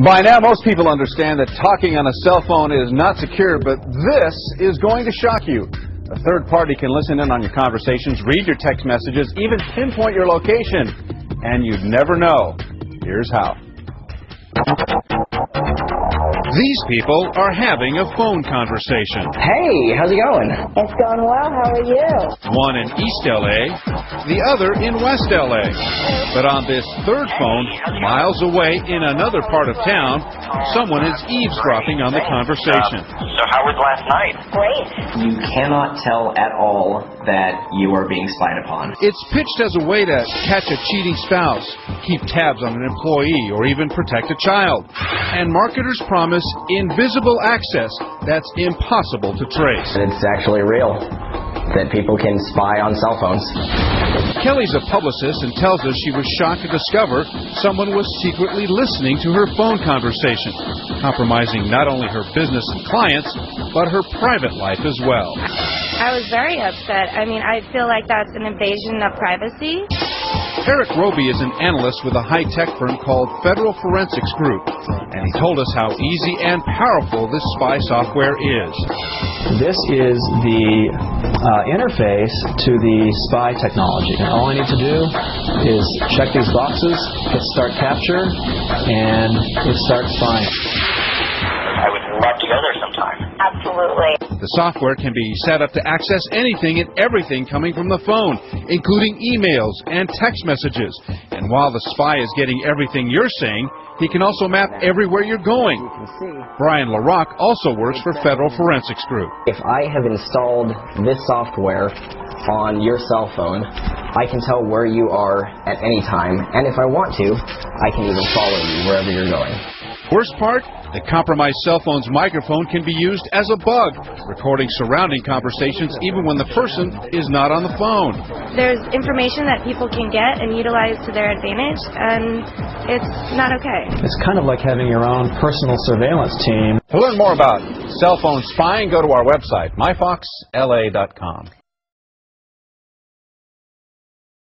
By now, most people understand that talking on a cell phone is not secure, but this is going to shock you. A third party can listen in on your conversations, read your text messages, even pinpoint your location. And you'd never know. Here's how. These people are having a phone conversation. Hey, how's it going? It's going well. How are you? One in East L.A., the other in West L.A. But on this third phone, miles away in another part of town, someone is eavesdropping on the conversation. So how was last night? Great. You cannot tell at all that you are being spied upon. It's pitched as a way to catch a cheating spouse, keep tabs on an employee, or even protect a child. And marketers promise invisible access that's impossible to trace. It's actually real, that people can spy on cell phones. Kelly's a publicist and tells us she was shocked to discover someone was secretly listening to her phone conversation, compromising not only her business and clients, but her private life as well. I was very upset. I mean, I feel like that's an invasion of privacy. Eric Roby is an analyst with a high-tech firm called Federal Forensics Group, and he told us how easy and powerful this spy software is. This is the interface to the spy technology. And all I need to do is check these boxes, hit start capture, and it starts spying. I would love to go there sometime. Absolutely. The software can be set up to access anything and everything coming from the phone, including emails and text messages. And while the spy is getting everything you're saying, he can also map everywhere you're going. Brian LaRock also works for Federal Forensics Group. If I have installed this software on your cell phone, I can tell where you are at any time, and if I want to, I can even follow you wherever you're going. Worst part, the compromised cell phone's microphone can be used as a bug, recording surrounding conversations even when the person is not on the phone. There's information that people can get and utilize to their advantage, and it's not okay. It's kind of like having your own personal surveillance team. To learn more about cell phone spying, go to our website, myfoxla.com.